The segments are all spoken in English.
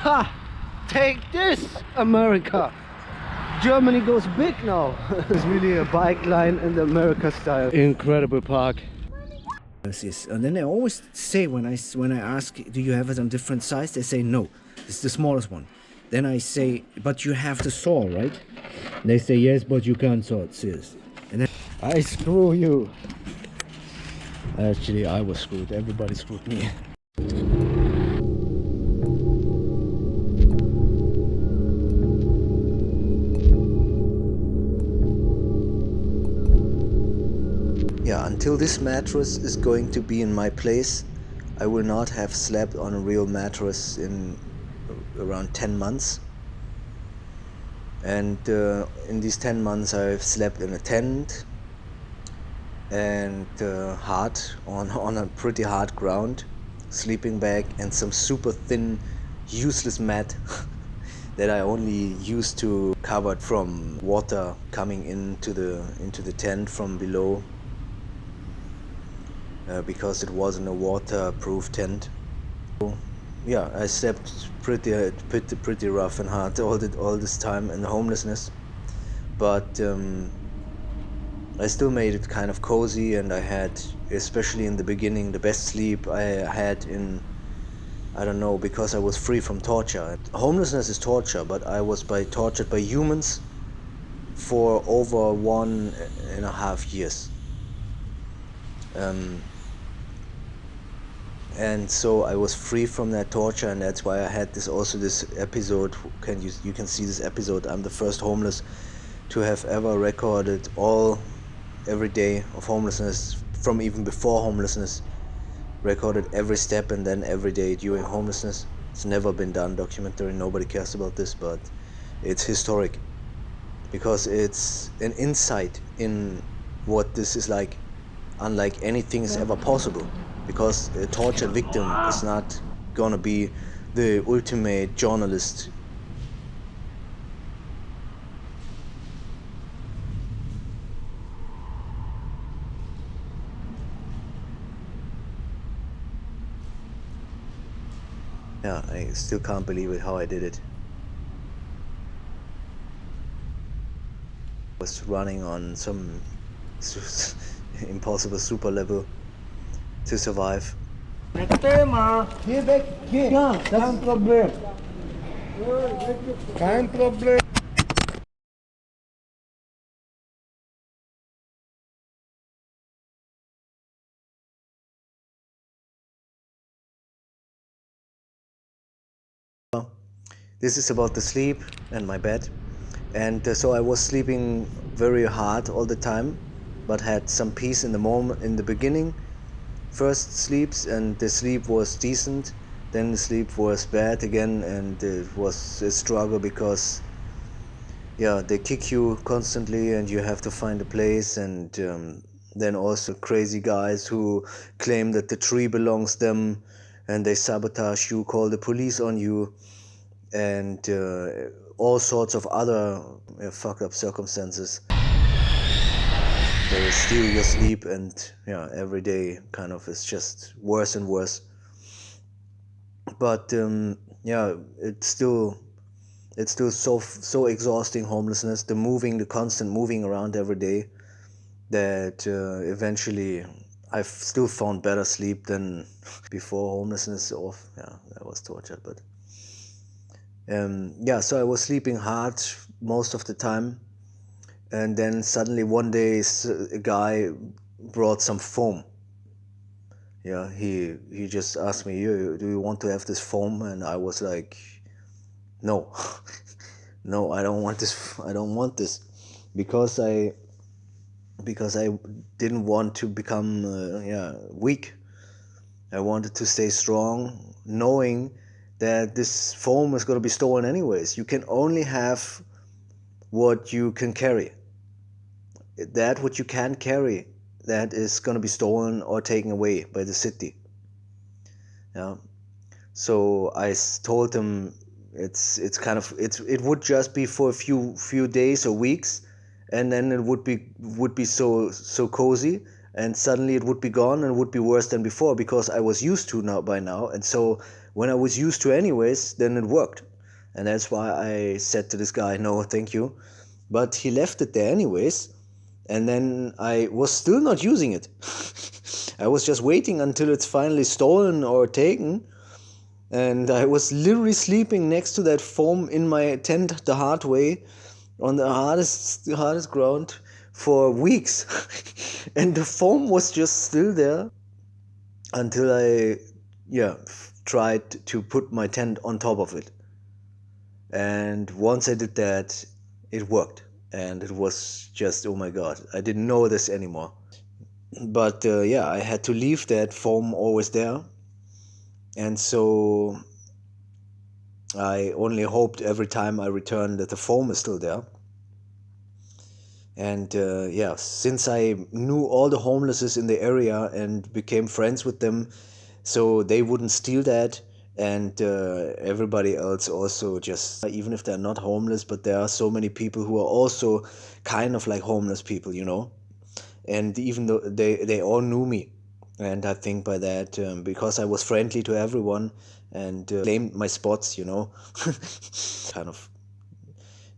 Ha! Take this, America! Germany goes big now. It's really a bike line in the America style. Incredible park. And then they always say when I ask, do you have it on different size? They say no, it's the smallest one. Then I say, but you have to saw, right? They say yes, but you can't saw it, seriously. And then I screw you. Actually, I was screwed. Everybody screwed me. Yeah, until this mattress is going to be in my place, I will not have slept on a real mattress in around 10 months. And in these 10 months I've slept in a tent and hard on a pretty hard ground, sleeping bag and some super thin useless mat that I only used to cover from water coming into the tent from below. Because it wasn't a waterproof tent. So, yeah, I slept pretty rough and hard all this time in the homelessness, but I still made it kind of cozy, and I had, especially in the beginning, the best sleep I had in, I don't know, because I was free from torture. Homelessness is torture, but I was tortured by humans for over 1.5 years. And so I was free from that torture, and that's why I had this episode. You can see this episode. I'm the first homeless to have ever recorded every day of homelessness, from even before homelessness, recorded every step and then every day during homelessness. It's never been done documentary. Nobody cares about this, but it's historic because it's an insight in what this is like, unlike anything is ever possible. Because a tortured victim is not gonna be the ultimate journalist. Yeah, I still can't believe it how I did it. I was running on some impossible super level to survive. Tema, hier weg, hier. Ja, kein Problem. Kein Problem. This is about the sleep and my bed. And so I was sleeping very hard all the time, but had some peace in the beginning. First sleeps, and the sleep was decent, then the sleep was bad again, and it was a struggle because they kick you constantly and you have to find a place, and then also crazy guys who claim that the tree belongs them, and they sabotage you, call the police on you, and all sorts of other fucked up circumstances. They steal your sleep, and every day kind of is just worse and worse. But it's still so exhausting, homelessness, the constant moving around every day, that eventually I've still found better sleep than before homelessness. I was tortured, but so I was sleeping hard most of the time. And then suddenly one day a guy brought some foam. Yeah, he just asked me, do you want to have this foam? And I was like, no, no, I don't want this, because I didn't want to become weak. I wanted to stay strong, knowing that this foam is going to be stolen anyways. You can only have what you can carry. That what you can't carry, that is going to be stolen or taken away by the city. Yeah. So I told him it would just be for a few days or weeks, and then it would be so cozy, and suddenly it would be gone and would be worse than before, because I was used to by now. And so when I was used to anyways, then it worked. And that's why I said to this guy, no, thank you. But he left it there anyways. And then I was still not using it. I was just waiting until it's finally stolen or taken. And I was literally sleeping next to that foam in my tent the hard way, on the hardest ground for weeks. And the foam was just still there until I tried to put my tent on top of it. And once I did that, it worked. And it was just, oh my God, I didn't know this anymore. But I had to leave that foam always there. And so I only hoped every time I returned that the foam is still there. And since I knew all the homelesses in the area and became friends with them, so they wouldn't steal that. And everybody else also, just even if they're not homeless, but there are so many people who are also kind of like homeless people, you know. And even though they all knew me, and I think by that, because I was friendly to everyone and claimed my spots, you know, kind of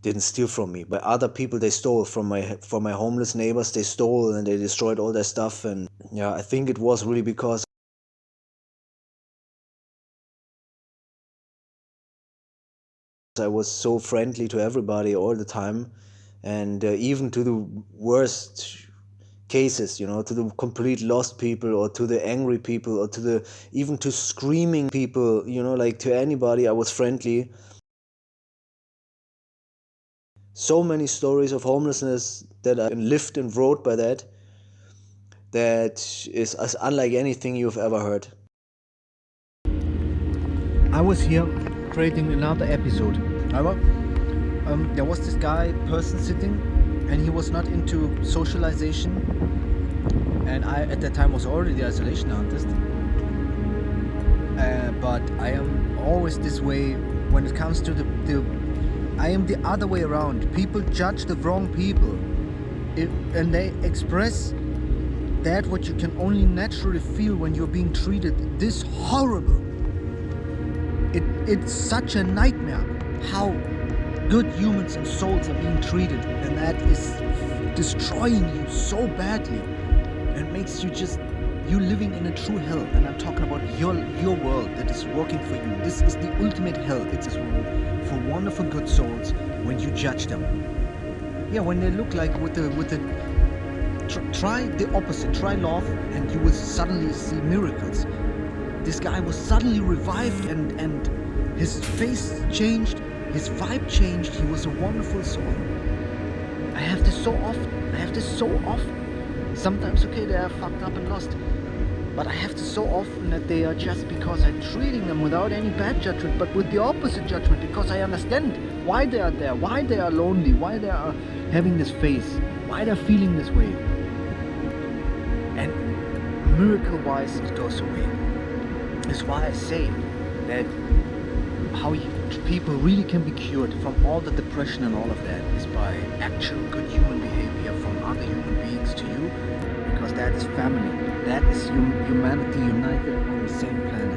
didn't steal from me. But other people, they stole from my homeless neighbors. They stole and they destroyed all their stuff. And yeah, I think it was really because I was so friendly to everybody all the time, and even to the worst cases, you know, to the complete lost people, or to the angry people, or even to screaming people, you know, like to anybody, I was friendly. So many stories of homelessness that I lived and wrote by that is as unlike anything you've ever heard. I was here creating another episode. However, there was this person sitting, and he was not into socialization. And I, at that time, was already the isolation artist. But I am always this way when it comes to I am the other way around. People judge the wrong people, and they express that what you can only naturally feel when you're being treated this horrible. It's such a nightmare how good humans and souls are being treated, and that is destroying you so badly, and makes you you're living in a true hell. And I'm talking about your world that is working for you. This is the ultimate hell. It's for wonderful good souls when you judge them. Yeah, when they look like try the opposite, try love, and you will suddenly see miracles. This guy was suddenly revived, and his face changed, his vibe changed. He was a wonderful soul. I have this so often. Sometimes, okay, they are fucked up and lost, but I have this so often that they are just because I'm treating them without any bad judgment, but with the opposite judgment, because I understand why they are there, why they are lonely, why they are having this face, why they're feeling this way. And miracle-wise, it goes away. That's why I say that how people really can be cured from all the depression and all of that is by actual good human behavior from other human beings to you, because that is family. That is humanity united on the same planet.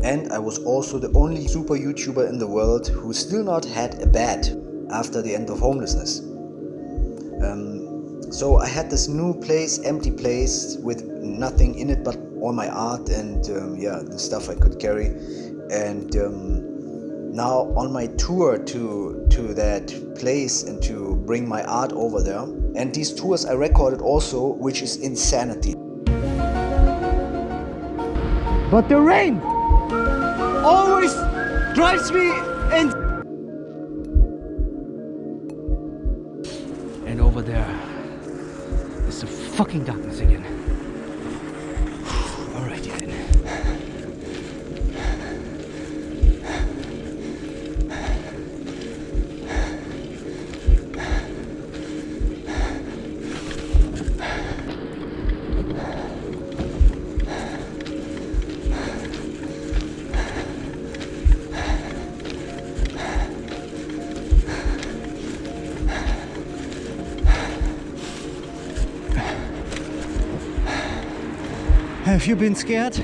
And I was also the only super YouTuber in the world who still not had a bed after the end of homelessness. So I had this new place, empty place with nothing in it but all my art and the stuff I could carry. And now on my tour to that place and to bring my art over there. And these tours I recorded also, which is insanity. But the rain always drives me in. And over there is the fucking darkness again. Alright, then. Have you been scared?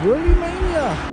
Worldy mania!